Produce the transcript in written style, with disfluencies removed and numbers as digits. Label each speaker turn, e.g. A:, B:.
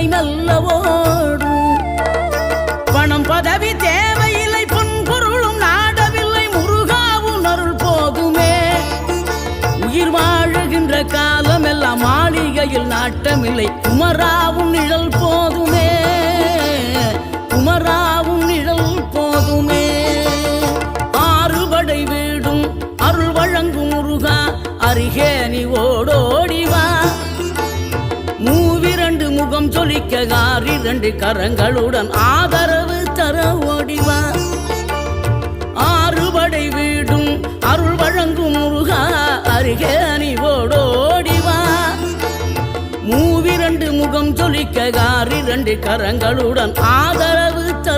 A: வினை நல்ல ஓடும். பணம் பதவி தேவையில்லை, பொன் பொருளும் நாடவில்லை, முருகாவும் அருள் போதுமே. உயிர் வாழுகின்ற காலம் எல்லாம் மாளிகையில் நாட்டமில்லை, குமராவும் நிழல் போதுமே, குமராவும் நிழல் போதுமே. ஆறுபடை வீடும் அருள் வழங்கும் முருகா, அருகே நீ ஓடோடிவா. மூவிரண்டு முகம் சொலிக்க ஆறிரண்டு கரங்களுடன் ஆதரவு தர ஓடிவா. ஆறுபடை வீடும் அருள் வழங்கும் முருகா, அருகே நீ ஓடோடிவா. மூவிரண்டு முகம் சொலிக்க ஆறிரண்டு கரங்களுடன் ஆதரவு தர